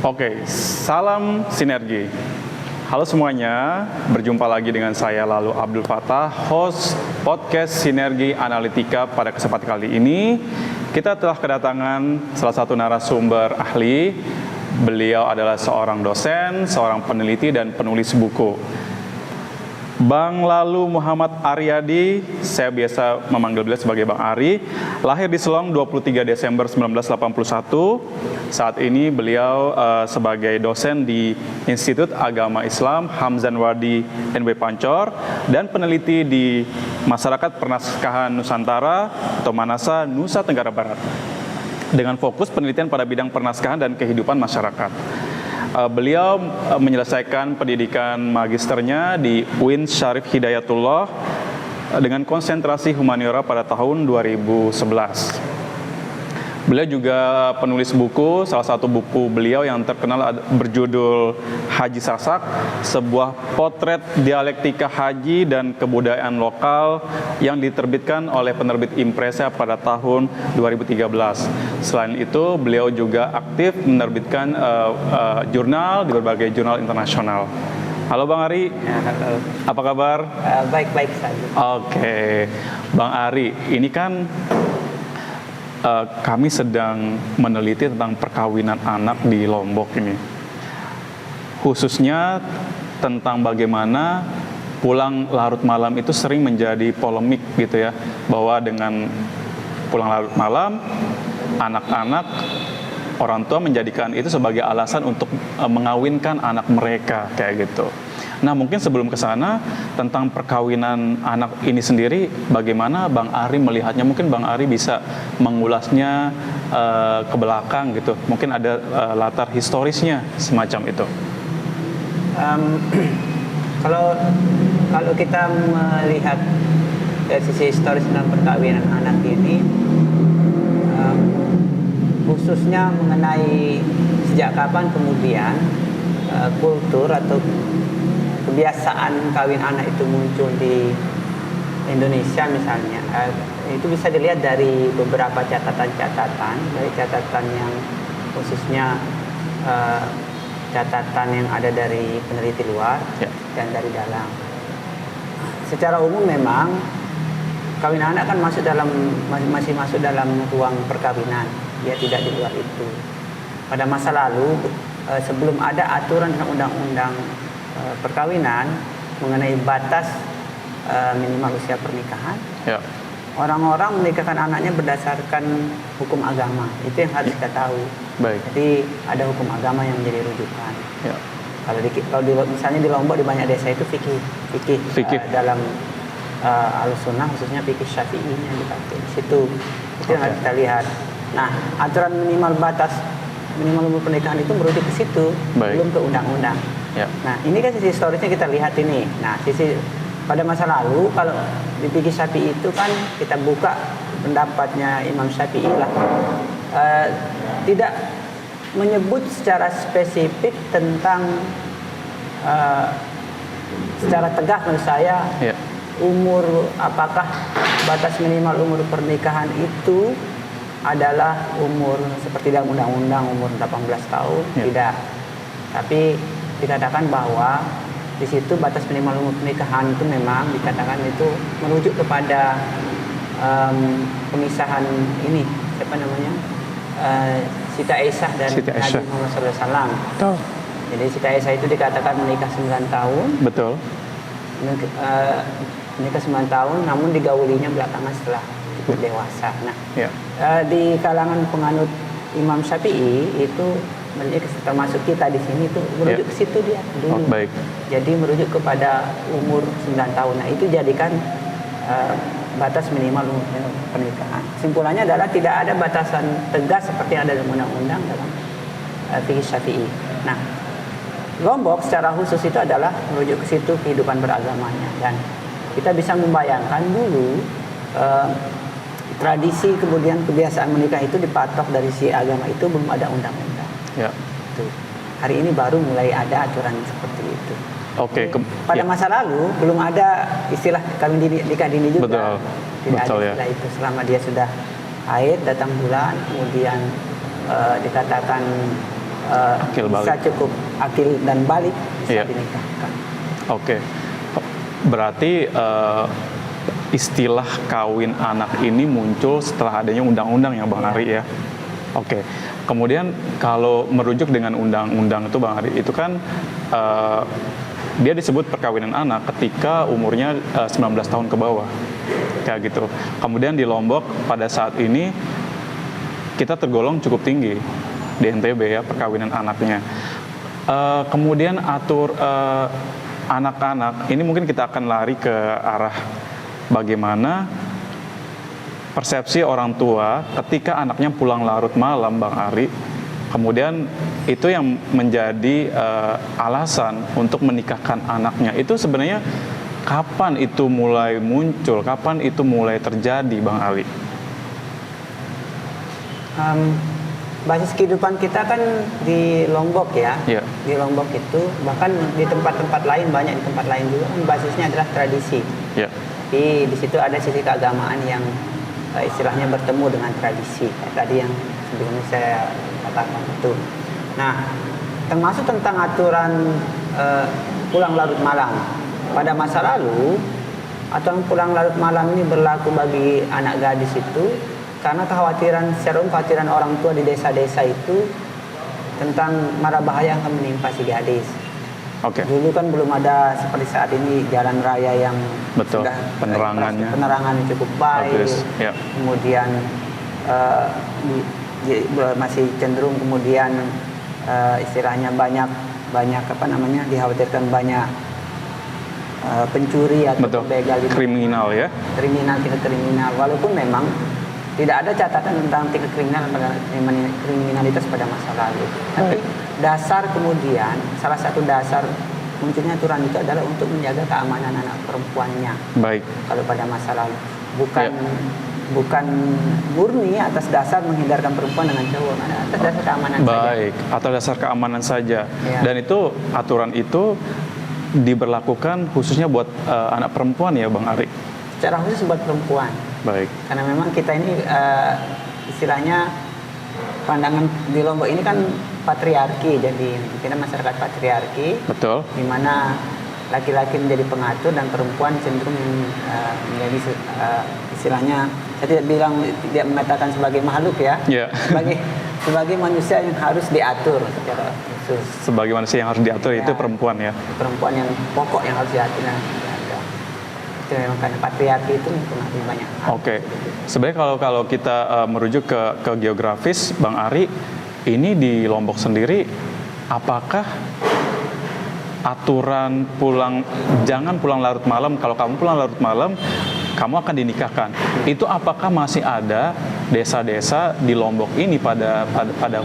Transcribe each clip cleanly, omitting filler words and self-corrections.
Oke, salam sinergi. Halo semuanya, berjumpa lagi dengan saya Lalu Abdul Fattah, host podcast Sinergi Analitika. Pada kesempatan kali ini, kita telah kedatangan salah satu narasumber ahli. Beliau adalah seorang dosen, seorang peneliti, dan penulis buku. Bang Lalu Muhammad Aryadi, saya biasa memanggil beliau sebagai Bang Ari, lahir di Selong 23 Desember 1981. Saat ini beliau sebagai dosen di Institut Agama Islam Hamzanwardi NW Pancor dan peneliti di Masyarakat Pernaskahan Nusantara atau Manasa, Nusa Tenggara Barat, dengan fokus penelitian pada bidang pernaskahan dan kehidupan masyarakat. Beliau menyelesaikan pendidikan magisternya di UIN Syarif Hidayatullah dengan konsentrasi humaniora pada tahun 2011. Beliau juga penulis buku, salah satu buku beliau yang terkenal berjudul Haji Sasak, sebuah potret dialektika haji dan kebudayaan lokal yang diterbitkan oleh penerbit Impresa pada tahun 2013. Selain itu, beliau juga aktif menerbitkan jurnal di berbagai jurnal internasional. Halo Bang Ari, halo. Apa kabar? Baik-baik saja. Oke, Bang Ari, ini kan kami sedang meneliti tentang perkawinan anak di Lombok ini. Khususnya tentang bagaimana pulang larut malam itu sering menjadi polemik gitu ya. Bahwa dengan pulang larut malam, anak-anak, orang tua menjadikan itu sebagai alasan untuk mengawinkan anak mereka kayak gitu. Nah, mungkin sebelum ke sana, tentang perkawinan anak ini sendiri, bagaimana Bang Ari melihatnya? Mungkin Bang Ari bisa mengulasnya ke belakang gitu. Mungkin ada latar historisnya semacam itu. Kalau kita melihat dari sisi historis tentang perkawinan anak ini, khususnya mengenai sejak kapan kemudian kultur atau kebiasaan kawin anak itu muncul di Indonesia misalnya, itu bisa dilihat dari beberapa catatan yang khususnya catatan yang ada dari peneliti luar dan dari dalam. Secara umum memang kawin anak kan masih masuk dalam ruang perkawinan, dia tidak di luar itu. Pada masa lalu, sebelum ada aturan dalam undang-undang perkawinan mengenai batas minimal usia pernikahan, orang-orang menikahkan anaknya berdasarkan hukum agama. Itu yang harus kita tahu. Baik. Jadi ada hukum agama yang menjadi rujukan. Misalnya di Lombok di banyak desa itu fikih. Dalam Ahlussunnah khususnya fikih Syafi'i yang dipakai di situ. Itu yang harus kita lihat. Nah, aturan minimal umur pernikahan itu merujuk ke situ, belum ke undang-undang. Nah, ini kan sisi historisnya kita lihat ini. Nah, sisi pada masa lalu, kalau di fikih Syafi'i itu kan kita buka pendapatnya Imam Syafi'i lah, tidak menyebut secara spesifik tentang secara tegas menurut saya umur, apakah batas minimal umur pernikahan itu adalah umur seperti dalam undang-undang umur 18 tahun, tidak. Tapi dikatakan bahwa di situ batas minimal umur pernikahan itu memang dikatakan itu merujuk kepada pemisahan ini, siapa namanya, Siti Aisyah dan Nabi Muhammad SAW. Jadi Siti Aisyah itu dikatakan menikah 9 tahun. Betul. Menikah 9 tahun, namun digaulinya belakangan setelah cukup dewasa. Nah, di kalangan penganut Imam Syafi'i itu, termasuk kita di sini itu merujuk ke situ dia dulu. Baik. Jadi merujuk kepada umur 9 tahun. Nah, itu jadikan batas minimal umur pernikahan. Simpulannya adalah tidak ada batasan tegas seperti yang ada dalam undang-undang dalam fikih Syafi'i. Nah, Lombok secara khusus itu adalah merujuk ke situ kehidupan beragamanya, dan kita bisa membayangkan dulu tradisi kemudian kebiasaan menikah itu dipatok dari si agama itu, belum ada undang-undang. Hari ini baru mulai ada aturan seperti itu. Pada masa lalu belum ada istilah kawin dini, nikah dini juga. Tidak ada istilah itu. Selama dia sudah haid, datang bulan, kemudian dikatakan Akil bisa balik. cukup akil dan balik bisa Iya. dinikahkan. Oke. Berarti istilah kawin anak ini muncul setelah adanya undang-undang ya Bang Iya. Ari ya. Oke. Kemudian kalau merujuk dengan undang-undang itu Bang Ari, itu kan dia disebut perkawinan anak ketika umurnya 19 tahun ke bawah. Kayak gitu. Kemudian di Lombok pada saat ini kita tergolong cukup tinggi di NTB ya perkawinan anaknya. Kemudian anak-anak ini mungkin kita akan lari ke arah bagaimana persepsi orang tua ketika anaknya pulang larut malam Bang Ari. Kemudian itu yang menjadi alasan untuk menikahkan anaknya. Itu sebenarnya kapan itu mulai muncul? Kapan itu mulai terjadi Bang Ali? Basis kehidupan kita kan di Lombok ya. Iya. Di Lombok itu bahkan di tempat-tempat lain, banyak di tempat lain juga kan basisnya adalah tradisi. Ya. Tapi di situ ada sisi keagamaan yang istilahnya bertemu dengan tradisi. Kayak tadi yang sebelumnya saya katakan itu. Nah, termasuk tentang aturan pulang larut malam. Pada masa lalu, aturan pulang larut malam ini berlaku bagi anak gadis itu karena kekhawatiran orang tua di desa-desa itu tentang mara bahaya yang akan menimpa si gadis. Oke. Dulu kan belum ada seperti saat ini jalan raya yang Betul. sudah Penerangannya cukup baik. bagus. Ya. Kemudian masih cenderung kemudian istilahnya banyak dikhawatirkan banyak pencuri atau Betul. begal itu. Kriminal ya. Tingkat kriminal, walaupun memang tidak ada catatan tentang tingkat kriminalitas pada masa lalu. Tapi salah satu dasar munculnya aturan itu adalah untuk menjaga keamanan anak perempuannya. Baik. Kalau pada masa lalu, bukan murni atas dasar menghindarkan perempuan dengan cowok, atas dasar keamanan saja. Baik. Atau dasar keamanan saja. Ya. Dan itu aturan itu diberlakukan khususnya buat anak perempuan ya Bang Ari. Secara khusus buat perempuan. Baik. Karena memang kita ini istilahnya pandangan di Lombok ini kan patriarki, jadi kita masyarakat patriarki, Betul. di mana laki-laki menjadi pengatur dan perempuan cenderung menjadi istilahnya, saya tidak mengatakan sebagai makhluk ya, Ya. sebagai manusia yang harus diatur secara khusus. Sebagai manusia yang harus diatur Ya. itu perempuan ya. Perempuan yang pokok yang harus diatur. Itu memang karena patriarki itu mempengaruhi banyak hal. Oke. Sebenarnya kalau kita merujuk ke geografis Bang Ari, ini di Lombok sendiri apakah aturan jangan pulang larut malam, kalau kamu pulang larut malam kamu akan dinikahkan. Itu apakah masih ada desa-desa di Lombok ini pada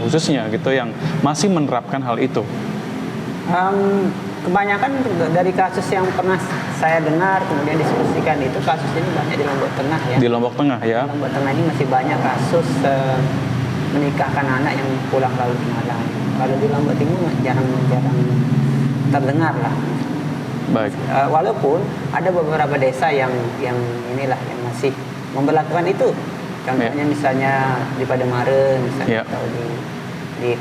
khususnya gitu yang masih menerapkan hal itu? Kebanyakan dari kasus yang pernah saya dengar kemudian diskusikan itu kasus ini banyak di Lombok Tengah ya. Di Lombok Tengah ya. Di Lombok Tengah ini masih banyak kasus menikahkan anak yang pulang larut malam. Kalau di Lombok Timur jarang terdengar lah. Baik. Walaupun ada beberapa desa yang masih memberlakukan itu. Contohnya misalnya di Pademaren, misalnya atau di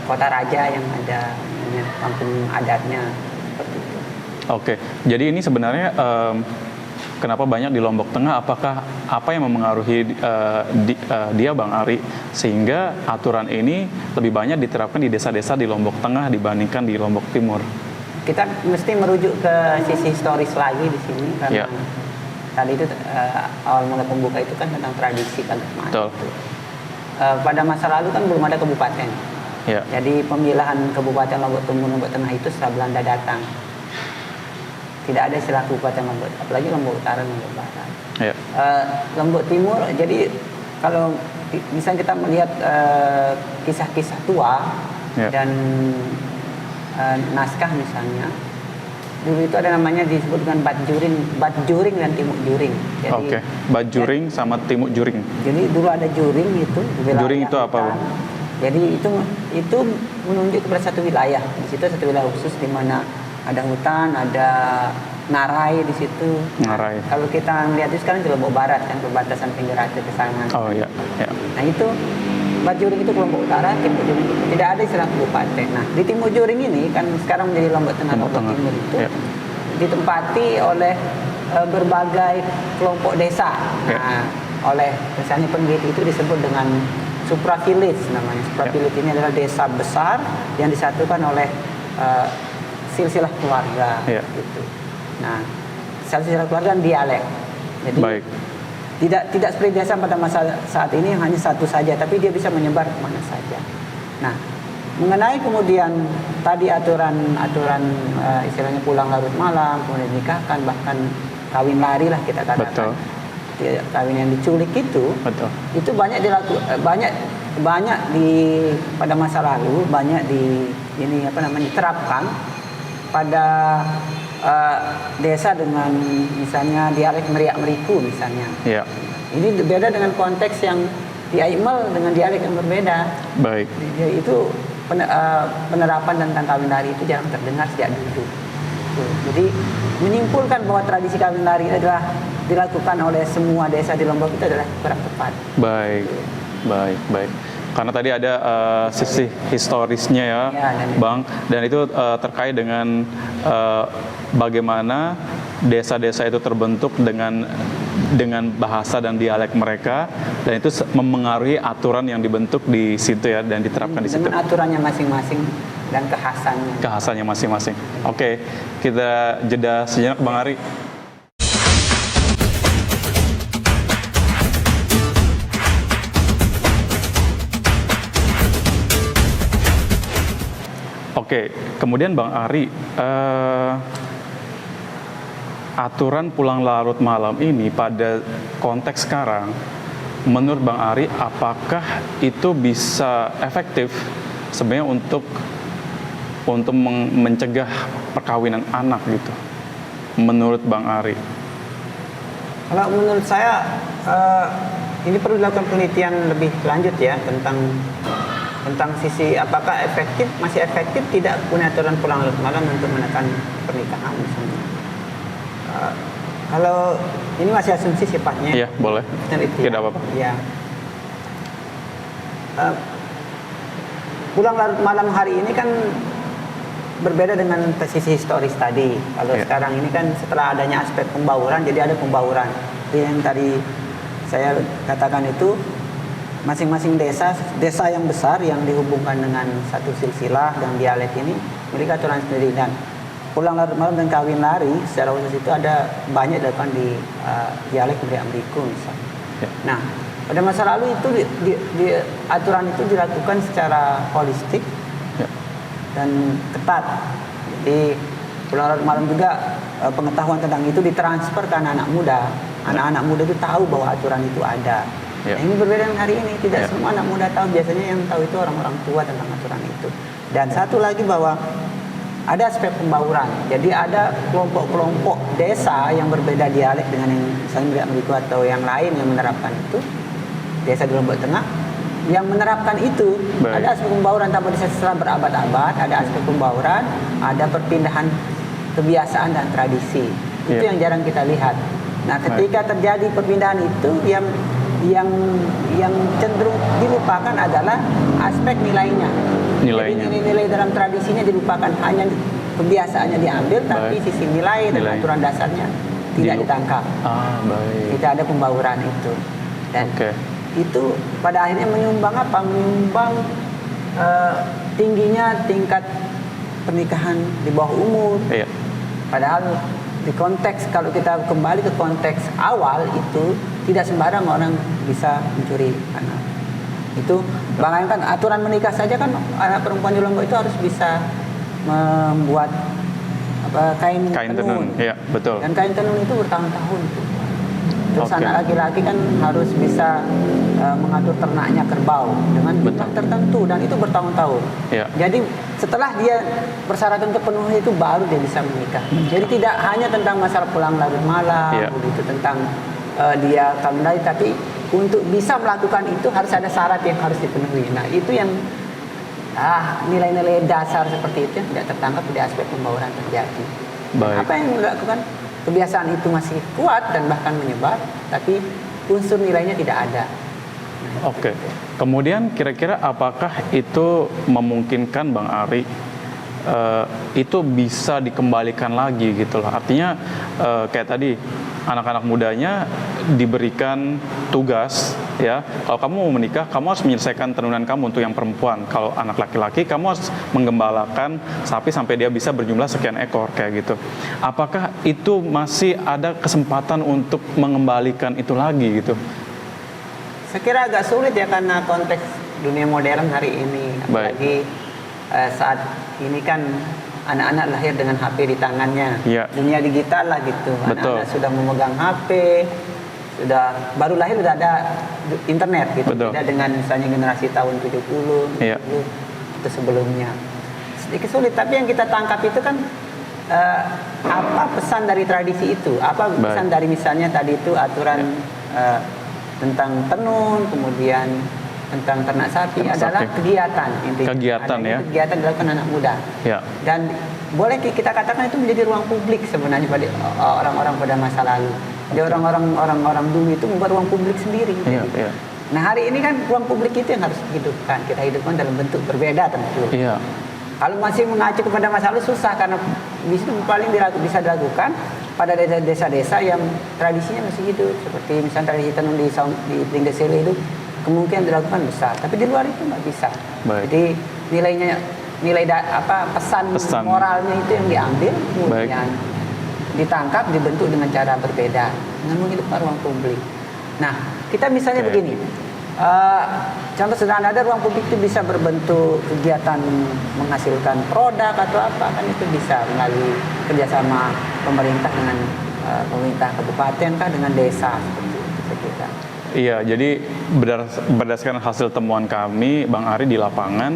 Kota Raja yang ada kampung adatnya seperti itu. Oke, jadi ini sebenarnya kenapa banyak di Lombok Tengah? Apakah apa yang memengaruhi dia Bang Ari sehingga aturan ini lebih banyak diterapkan di desa-desa di Lombok Tengah dibandingkan di Lombok Timur? Kita mesti merujuk ke sisi historis lagi di sini karena tadi itu awal mula pembuka itu kan tentang tradisi keagamaan. Betul. Pada masa lalu kan belum ada kabupaten. Ya. Jadi pemilahan Kabupaten Lombok Timur, Lombok Tengah itu setelah Belanda datang. Tidak ada istilah Kabupaten Lombok, apalagi Lombok Utara, Lombok Barat. Ya. Lombok Timur, jadi kalau misalnya kita melihat kisah-kisah tua dan naskah misalnya, dulu itu ada namanya disebut dengan Batjuring dan Timuk Juring. Oke, Batjuring sama Timuk Juring. Jadi dulu ada juring itu. Juring itu apa, Bang? Jadi itu menunjuk kepada satu wilayah. Di situ satu wilayah khusus di mana ada hutan, ada ngarai di situ. Ngarai. Kalau kita lihat itu sekarang di Lombok Barat kan perbatasan pinggir Aceh Pesangan. Oh iya. Ya. Nah itu Bajuring itu kelompok utara, Timur Juring itu tidak ada istilah kabupaten. Nah, di Timur Juring ini kan sekarang menjadi Lombok Tengah, Lombok Timur itu ditempati oleh berbagai kelompok desa. Nah, oleh misalnya peneliti itu disebut dengan supra village namanya. Supra village ini adalah desa besar yang disatukan oleh silsilah keluarga. Gitu. Nah, silsilah keluarga dan dialek. Jadi tidak seperti desa pada masa saat ini yang hanya satu saja, tapi dia bisa menyebar kemana saja. Nah, mengenai kemudian tadi aturan istilahnya pulang larut malam, kemudian nikahkan, bahkan kawin lari lah kita katakan. Kawin yang diculik itu banyak banyak pada masa lalu banyak diterapkan pada desa dengan misalnya dialek Meriak-Meriku misalnya. Ini beda dengan konteks yang di Aimal dengan dialek yang berbeda. Itu penerapan tentang kawin lari itu jarang terdengar sejak dulu. Jadi menyimpulkan bahwa tradisi kawin lari adalah dilakukan oleh semua desa di Lombok itu adalah kurang tepat. Baik. Karena tadi ada sisi historisnya ya, Bang, dan itu terkait dengan bagaimana desa-desa itu terbentuk dengan bahasa dan dialek mereka, dan itu memengaruhi aturan yang dibentuk di situ ya dan diterapkan di situ. Dengan aturannya masing-masing dan kekhasannya masing-masing. Oke, kita jeda sejenak, Bang Ari. Oke, kemudian Bang Ari, aturan pulang larut malam ini pada konteks sekarang, menurut Bang Ari, apakah itu bisa efektif sebenarnya untuk mencegah perkawinan anak gitu? Menurut Bang Ari? Kalau menurut saya, ini perlu dilakukan penelitian lebih lanjut ya tentang sisi apakah masih efektif tidak punya aturan pulang larut malam untuk menekan pernikahan misalnya. Kalau ini masih asumsi sifatnya. Iya, boleh. Tidak apa-apa. Ya. Pulang larut malam hari ini kan berbeda dengan sisi historis tadi. Kalau sekarang ini kan setelah adanya aspek pembauran, jadi ada pembauran. Yang tadi saya katakan itu masing-masing desa yang besar yang dihubungkan dengan satu silsilah dan dialek ini mereka aturan sendiri, dan pulang larut malam dan kawin lari secara khusus itu ada banyak dilakukan di dialek Meriak-Meriku misalnya. Nah, pada masa lalu itu aturan itu dilakukan secara holistik dan ketat. Jadi pulang larut malam juga pengetahuan tentang itu ditransfer ke anak-anak muda. Anak-anak muda itu tahu bahwa aturan itu ada. Nah, ini berbeda dengan hari ini, tidak semua anak muda tahu. Biasanya yang tahu itu orang-orang tua tentang aturan itu. Dan satu lagi bahwa ada aspek pembauran. Jadi ada kelompok-kelompok desa yang berbeda dialek dengan yang misalnya Meriak-Meriku atau yang lain yang menerapkan itu. Desa di Lombok Tengah yang menerapkan itu. Ada aspek pembauran tanpa setelah berabad-abad, ada aspek pembauran, ada perpindahan kebiasaan dan tradisi. Itu yang jarang kita lihat. Nah, ketika terjadi perpindahan itu yang cenderung dilupakan adalah aspek nilainya. Jadi nilai dalam tradisinya dilupakan, hanya kebiasaannya diambil, tapi sisi nilai dan aturan dasarnya tidak ditangkap. Tidak ada pembauran itu. Dan itu pada akhirnya menyumbang tingginya tingkat pernikahan di bawah umur. Padahal di konteks, kalau kita kembali ke konteks awal itu tidak sembarang orang bisa mencuri anak. Itu bayangkan aturan menikah saja kan anak perempuan di Lombok itu harus bisa membuat kain tenun. Betul. Dan kain tenun itu bertahun-tahun. Terus anak laki-laki kan harus bisa mengatur ternaknya kerbau dengan jumlah tertentu, dan itu bertahun-tahun. Jadi setelah dia persyaratan terpenuhi itu baru dia bisa menikah. Jadi tidak hanya tentang masalah pulang larut malam, begitu tentang dia kawin lari, tapi untuk bisa melakukan itu harus ada syarat yang harus dipenuhi. Nah, itu yang nilai-nilai dasar seperti itu yang tidak tertangkap di aspek pembauran terjadi. Apa yang dilakukan? Kebiasaan itu masih kuat dan bahkan menyebar, tapi unsur nilainya tidak ada. Oke. Kemudian kira-kira apakah itu memungkinkan Bang Ari itu bisa dikembalikan lagi gitu loh. Artinya kayak tadi anak-anak mudanya diberikan tugas ya. Kalau kamu mau menikah, kamu harus menyelesaikan tenunan kamu untuk yang perempuan. Kalau anak laki-laki, kamu harus menggembalakan sapi sampai dia bisa berjumlah sekian ekor kayak gitu. Apakah itu masih ada kesempatan untuk mengembalikan itu lagi gitu? Saya kira agak sulit ya karena konteks dunia modern hari ini. Apalagi saat ini kan anak-anak lahir dengan HP di tangannya. Ya. Dunia digital lah gitu. Betul. Anak-anak sudah memegang HP, sudah baru lahir sudah ada internet gitu. Betul. Beda dengan misalnya generasi tahun 70, Ya. itu sebelumnya. Sedikit sulit, tapi yang kita tangkap itu kan apa pesan dari tradisi itu? Apa pesan dari misalnya tadi itu aturan tentang tenun, kemudian tentang ternak sapi adalah kegiatan intinya. Kegiatan ya. Kegiatan dilakukan anak muda. Ya. Dan boleh kita katakan itu menjadi ruang publik sebenarnya pada orang-orang pada masa lalu. Jadi orang-orang dulu itu membuat ruang publik sendiri. Iya, iya. Nah hari ini kan ruang publik itu yang harus dihidupkan. Kita hidupkan dalam bentuk berbeda tentu. Iya. Kalau masih mengacu kepada masa lalu susah karena di situ paling bisa dilakukan pada desa-desa yang tradisinya masih hidup, seperti misalnya tradisi tenun di Pringgesele itu kemungkinan dilakukan besar, tapi di luar itu nggak bisa. Baik. Jadi pesan moralnya itu yang diambil, kemudian ditangkap, dibentuk dengan cara berbeda, dengan menghidupkan ruang publik. Nah, kita misalnya begini. Contoh sederhana, ada ruang publik itu bisa berbentuk kegiatan menghasilkan produk atau apa, kan itu bisa melalui kerjasama pemerintah dengan pemerintah kabupaten kah dengan desa seperti itu saya kira. Iya, jadi berdasarkan hasil temuan kami, Bang Ari di lapangan,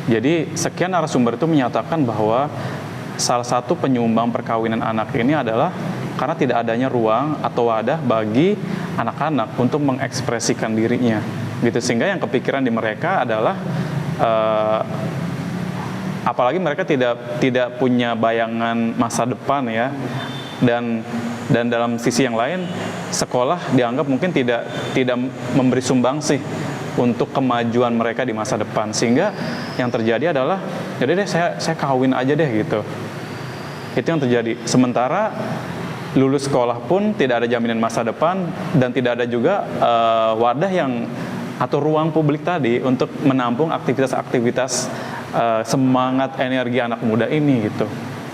jadi sekian narasumber itu menyatakan bahwa salah satu penyumbang perkawinan anak ini adalah karena tidak adanya ruang atau wadah bagi anak-anak untuk mengekspresikan dirinya, gitu. Sehingga yang kepikiran di mereka adalah apalagi mereka tidak punya bayangan masa depan ya, dan dalam sisi yang lain sekolah dianggap mungkin tidak memberi sumbangsih untuk kemajuan mereka di masa depan, sehingga yang terjadi adalah jadi deh saya kawin aja deh gitu. Itu yang terjadi. Sementara lulus sekolah pun tidak ada jaminan masa depan dan tidak ada juga wadah yang atau ruang publik tadi untuk menampung aktivitas-aktivitas semangat energi anak muda ini gitu.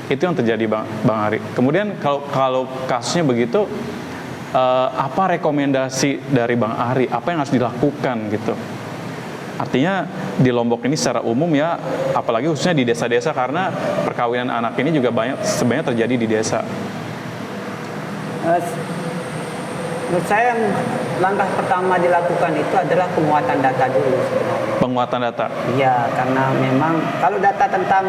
Itu yang terjadi Bang Ari. Kemudian kalau kasusnya begitu, apa rekomendasi dari Bang Ari? Apa yang harus dilakukan gitu? Artinya di Lombok ini secara umum ya, apalagi khususnya di desa-desa, karena perkawinan anak ini juga sebenarnya terjadi di desa. Menurut saya langkah pertama dilakukan itu adalah penguatan data dulu sebenarnya. Penguatan data? Iya, karena memang kalau data tentang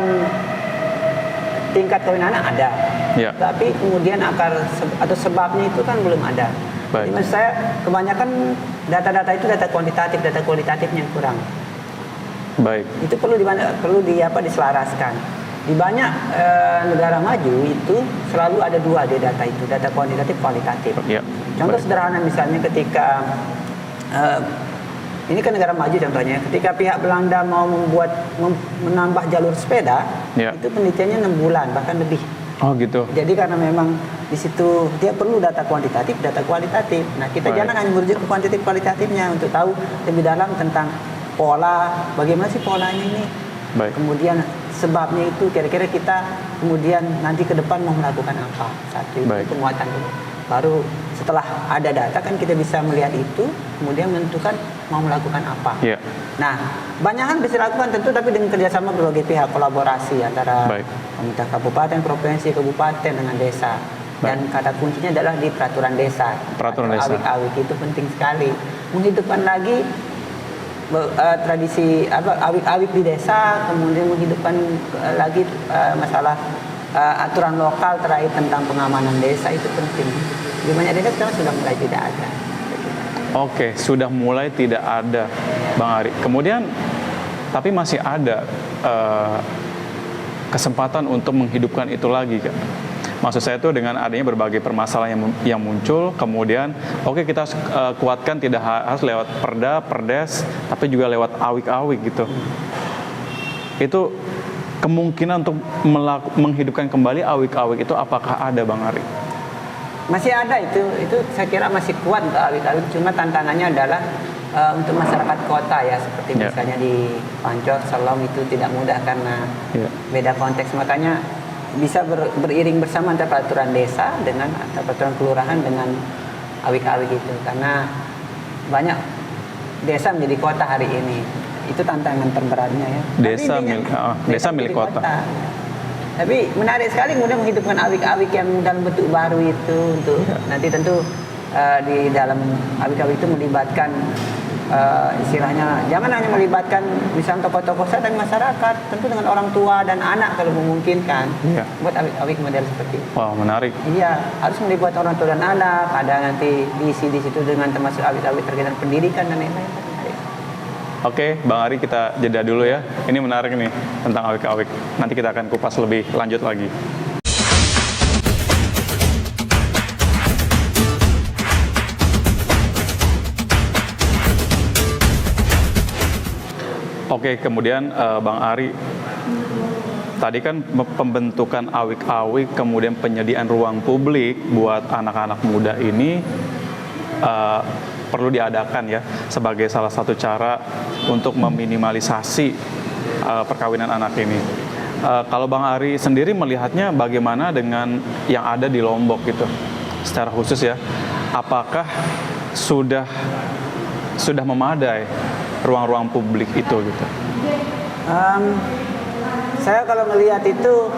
tingkat kawin anak ada, ya. Tapi kemudian akar atau sebabnya itu kan belum ada. Jadi menurut saya kebanyakan data-data itu data kualitatifnya yang kurang. Baik. Itu perlu diselaraskan. Di banyak negara maju itu selalu ada dua data itu, data kuantitatif, kualitatif. Ya. Contoh sederhana misalnya ketika ini kan negara maju contohnya, ketika pihak Belanda mau menambah jalur sepeda, ya. itu penelitiannya 6 bulan bahkan lebih. Oh gitu. Jadi karena memang di situ dia perlu data kuantitatif, data kualitatif. Nah kita jangan hanya merujuk ke kuantitatif kualitatifnya untuk tahu lebih dalam tentang pola, bagaimana sih polanya ini. Baik. Kemudian sebabnya itu kira-kira kita kemudian nanti ke depan mau melakukan apa. Satu itu penguatan dulu. Baru setelah ada data kan kita bisa melihat itu, kemudian menentukan mau melakukan apa. Yeah. Nah, banyak hal bisa dilakukan tentu, tapi dengan kerjasama berbagai pihak, kolaborasi antara pemerintah kabupaten, provinsi, kabupaten dengan desa. Dan kata kuncinya adalah di peraturan desa. Peraturan desa. Awik-awik itu penting sekali. Menghidupkan lagi tradisi awik-awik di desa, kemudian menghidupkan lagi masalah aturan lokal terkait tentang pengamanan desa itu penting. Di banyak desa sekarang sudah mulai tidak ada. Oke, sudah mulai tidak ada, Bang Ari. Kemudian, tapi masih ada kesempatan untuk menghidupkan itu lagi, kan? Maksud saya itu dengan adanya berbagai permasalahan yang muncul, kemudian oke, kita kuatkan tidak harus lewat perda, perdes, tapi juga lewat awik-awik gitu. Itu kemungkinan untuk menghidupkan kembali awik-awik itu apakah ada, Bang Ari? Masih ada itu saya kira masih kuat untuk awik-awik, cuma tantangannya adalah untuk masyarakat kota ya, seperti misalnya di Pancor, Selong itu tidak mudah karena beda konteks, makanya bisa beriring bersama antara peraturan desa dengan atau peraturan kelurahan dengan awik-awik itu, karena banyak desa menjadi kota hari ini. Itu tantangan terberatnya ya. Desa milik kota. Tapi menarik sekali kemudian menghidupkan awik-awik yang dalam bentuk baru itu untuk nanti tentu di dalam awik-awik itu melibatkan istilahnya jangan hanya melibatkan misalnya tokoh-tokoh dan masyarakat, tentu dengan orang tua dan anak kalau memungkinkan. Buat awik-awik model seperti itu. Wah, menarik. Iya, harus melibatkan orang tua dan anak, ada nanti diisi di situ dengan termasuk awik-awik terkait dengan pendidikan dan lain-lain. Oke, Bang Ari, kita jeda dulu ya. Ini menarik nih tentang awik-awik. Nanti kita akan kupas lebih lanjut lagi. Oke, kemudian Bang Ari, tadi kan pembentukan awik-awik, kemudian penyediaan ruang publik buat anak-anak muda ini perlu diadakan ya sebagai salah satu cara untuk meminimalisasi perkawinan anak ini. Kalau Bang Ari sendiri melihatnya bagaimana dengan yang ada di Lombok gitu, secara khusus ya, apakah sudah memadai ruang-ruang publik itu gitu? Saya kalau melihat itu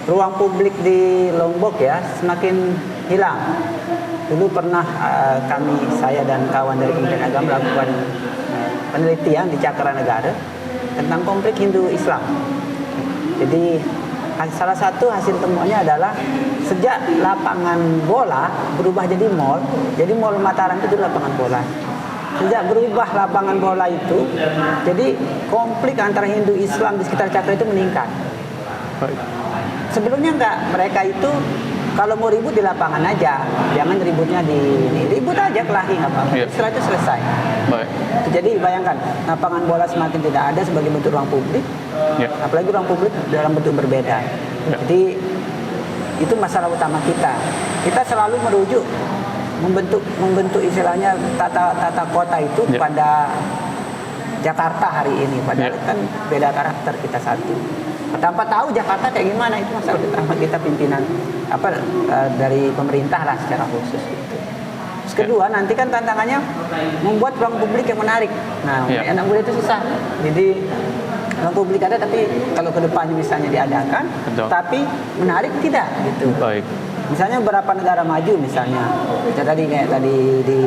ruang publik di Lombok ya semakin hilang. Dulu pernah saya dan kawan dari Kementerian Agama melakukan penelitian di Cakranegara tentang konflik Hindu-Islam. Jadi salah satu hasil temuannya adalah sejak lapangan bola berubah jadi mall Mataram itu lapangan bola. Sejak berubah lapangan bola itu, jadi konflik antara Hindu-Islam di sekitar Cakra itu meningkat. Sebelumnya enggak, mereka itu kalau mau ribut di lapangan aja, jangan ributnya ribut aja kelahi nggak apa-apa. Setelah itu selesai. Baik. Jadi bayangkan, lapangan bola semakin tidak ada sebagai bentuk ruang publik, apalagi ruang publik dalam bentuk berbeda. Jadi itu masalah utama kita. Kita selalu merujuk membentuk istilahnya tata kota itu pada Jakarta hari ini, padahal kan beda karakter kita satu. Tanpa tahu Jakarta kayak gimana, itu masalah utama kita pimpinan dari pemerintah lah secara khusus gitu. Terus kedua, nanti kan tantangannya membuat ruang publik yang menarik. Nah, anak muda itu susah. Jadi ruang publik ada, tapi kalau ke depannya misalnya diadakan, tapi menarik tidak gitu. Baik. Misalnya beberapa negara maju misalnya, kayak tadi di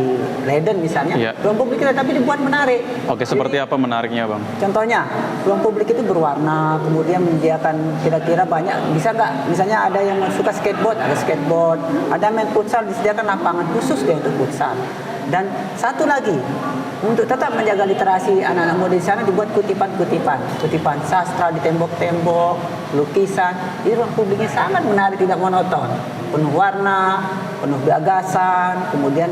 Leiden misalnya, ruang publik kita tapi dibuat menarik. Oke, seperti apa menariknya, Bang? Contohnya, ruang publik itu berwarna, kemudian menyediakan kira-kira banyak, bisa nggak? Misalnya ada yang suka skateboard, ada skateboard, ada main futsal, disediakan lapangan khusus kayak untuk futsal. Dan satu lagi, untuk tetap menjaga literasi anak-anak muda di sana dibuat kutipan sastra di tembok-tembok, lukisan. Jadi ruang publiknya sangat menarik, tidak monoton, penuh warna, penuh gagasan, kemudian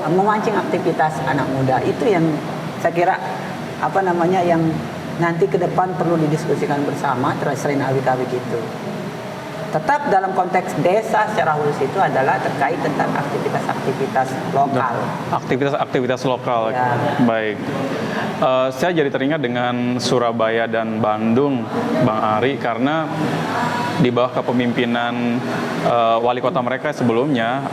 memancing aktivitas anak muda. Itu yang saya kira yang nanti ke depan perlu didiskusikan bersama selain awik-awik itu. Tetap dalam konteks desa secara khusus itu adalah terkait tentang aktivitas-aktivitas lokal. Aktivitas lokal. Ya. Baik. Saya jadi teringat dengan Surabaya dan Bandung, Bang Ari, karena di bawah kepemimpinan wali kota mereka sebelumnya,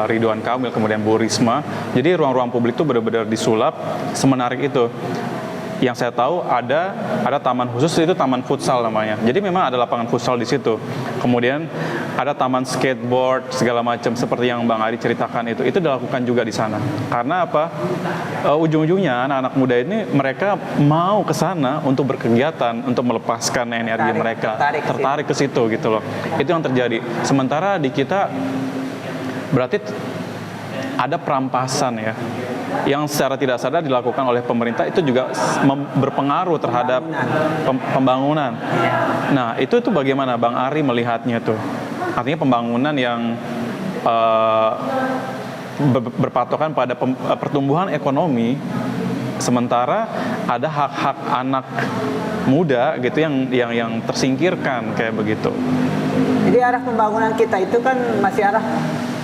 Ridwan Kamil, kemudian Bu Risma, jadi ruang-ruang publik itu benar-benar disulap semenarik itu. Yang saya tahu ada taman khusus, itu taman futsal namanya. Jadi memang ada lapangan futsal di situ. Kemudian ada taman skateboard segala macam seperti yang Bang Ari ceritakan itu dilakukan juga di sana. Karena apa? Ujung-ujungnya anak-anak muda ini mereka mau ke sana untuk berkegiatan, untuk melepaskan energi mereka, tertarik ke situ gitu loh. Itu yang terjadi. Sementara di kita berarti ada perampasan ya, yang secara tidak sadar dilakukan oleh pemerintah, itu juga berpengaruh terhadap pembangunan. Nah, itu bagaimana Bang Ari melihatnya tuh? Artinya pembangunan yang berpatokan pada pertumbuhan ekonomi, sementara ada hak-hak anak muda gitu yang tersingkirkan kayak begitu. Jadi arah pembangunan kita itu kan masih arah,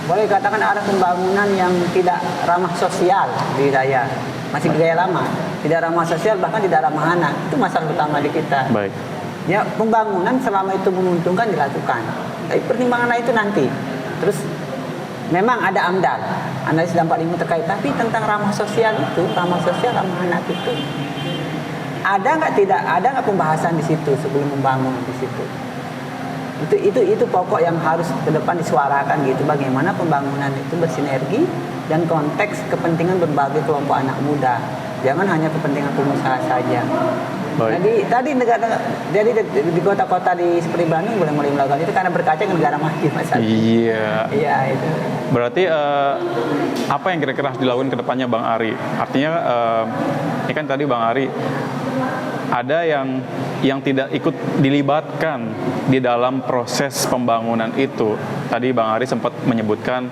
boleh katakan arah pembangunan yang tidak ramah sosial di saya. Masih gaya lama, tidak ramah sosial, bahkan tidak ramah anak. Itu masalah utama di kita. Baik. Ya, pembangunan selama itu menguntungkan dilakukan. Tapi pertimbangan lain itu nanti. Terus memang ada AMDAL, analisis dampak lingkungan terkait, tapi tentang ramah sosial, ramah anak itu ada nggak pembahasan di situ sebelum membangun di situ. Itu pokok yang harus ke depan disuarakan gitu, bagaimana pembangunan itu bersinergi dan konteks kepentingan berbagai kelompok anak muda, jangan hanya kepentingan pengusaha saja. Baik. Jadi di kota-kota seperti Bandung boleh mulai melakukan itu karena berkaca ke negara maju masalah. Iya itu. Berarti apa yang kira-kira harus dilakukan ke depannya Bang Ari? Artinya ini kan tadi Bang Ari ada yang tidak ikut dilibatkan di dalam proses pembangunan itu. Tadi Bang Ari sempat menyebutkan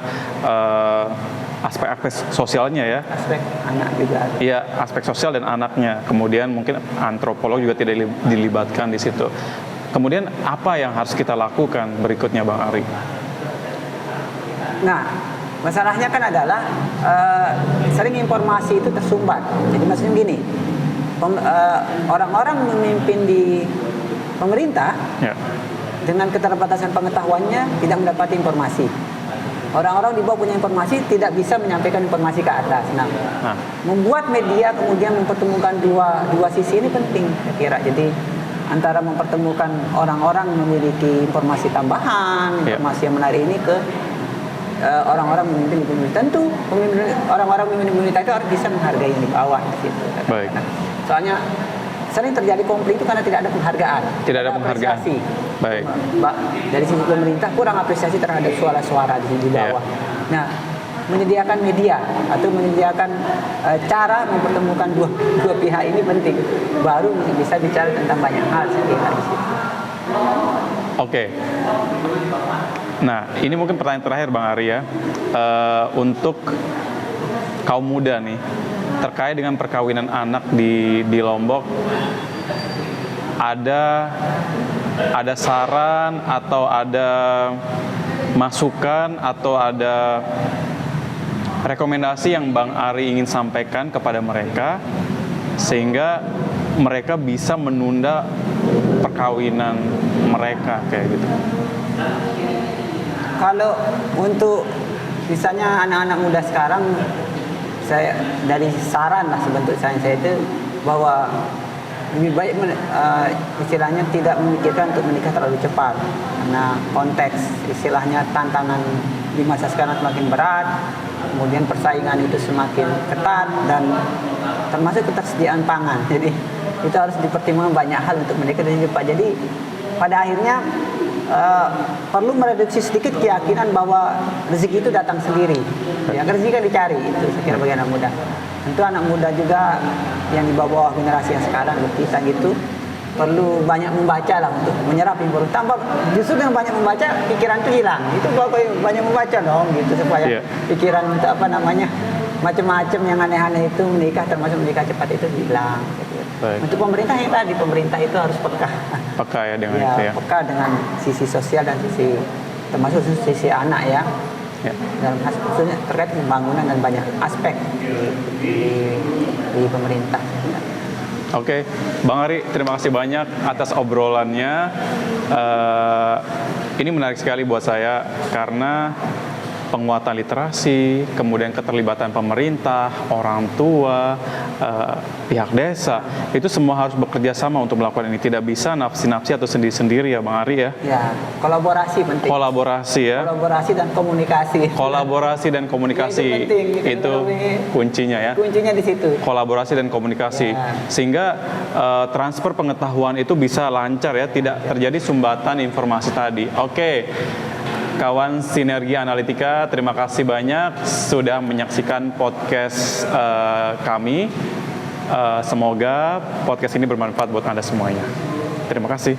aspek-aspek sosialnya ya. Aspek anak juga. Iya, aspek sosial dan anaknya. Kemudian mungkin antropolog juga tidak dilibatkan di situ. Kemudian apa yang harus kita lakukan berikutnya Bang Ari? Nah, masalahnya kan adalah sering informasi itu tersumbat. Jadi maksudnya gini, orang-orang memimpin di pemerintah dengan keterbatasan pengetahuannya tidak mendapati informasi. Orang-orang di bawah punya informasi tidak bisa menyampaikan informasi ke atas. Nah, membuat media kemudian mempertemukan dua sisi ini penting, saya kira. Jadi antara mempertemukan orang-orang memiliki informasi tambahan, informasi yang menarik ini ke orang-orang memimpin di pemerintah. Tentu orang-orang memimpin pemerintah itu harus bisa menghargai yang di bawah di situ. Baik. Soalnya sering terjadi konflik itu karena tidak ada penghargaan. Tidak ada penghargaan. Apresiasi. Baik. Dari sisi pemerintah kurang apresiasi terhadap suara-suara di bawah. Nah, menyediakan media atau menyediakan cara mempertemukan dua pihak ini penting. Baru bisa bicara tentang banyak hal saya kira di situ. Oke. Nah, ini mungkin pertanyaan terakhir Bang Ari ya. Untuk kaum muda nih, terkait dengan perkawinan anak di Lombok, ada saran atau ada masukan atau ada rekomendasi yang Bang Ari ingin sampaikan kepada mereka sehingga mereka bisa menunda perkawinan mereka kayak gitu? Kalau untuk misalnya anak-anak muda sekarang, saya dari saran lah sebentuk saya itu bahwa lebih baik istilahnya tidak memikirkan untuk menikah terlalu cepat, karena konteks istilahnya tantangan di masa sekarang semakin berat, kemudian persaingan itu semakin ketat dan termasuk ketersediaan pangan. Jadi itu harus dipertimbangkan banyak hal untuk menikah dengan cepat. Jadi pada akhirnya perlu mereduksi sedikit keyakinan bahwa rezeki itu datang sendiri. Ya, rezeki kan dicari, itu saya kira bagi anak muda. Tentu anak muda juga yang di bawah generasi yang sekarang kita gitu perlu banyak membaca lah untuk menyerap informasi. Tambah justru dengan banyak membaca pikiran itu hilang. Itu banyak membaca dong gitu supaya pikiran untuk macam-macam yang aneh-aneh itu menikah termasuk menikah cepat itu hilang. Baik. Untuk pemerintah yang tadi, pemerintah itu harus peka ya dengan itu ya. Peka dengan sisi sosial dan sisi termasuk sisi anak ya. Dalam khususnya terkait pembangunan dan banyak aspek di pemerintah. Oke, Bang Ari, terima kasih banyak atas obrolannya. Ini menarik sekali buat saya karena penguatan literasi, kemudian keterlibatan pemerintah, orang tua, pihak desa, itu semua harus bekerja sama untuk melakukan ini. Tidak bisa nafsi-nafsi atau sendiri-sendiri ya Bang Ari ya. Ya, kolaborasi penting. Kolaborasi ya. Kolaborasi dan komunikasi. Kolaborasi dan komunikasi ya, itu penting, itu kuncinya ya. Kuncinya di situ. Kolaborasi dan komunikasi sehingga transfer pengetahuan itu bisa lancar ya, tidak terjadi sumbatan informasi tadi. Oke. Kawan Sinergi Analitika, terima kasih banyak sudah menyaksikan podcast kami. Semoga podcast ini bermanfaat buat Anda semuanya. Terima kasih.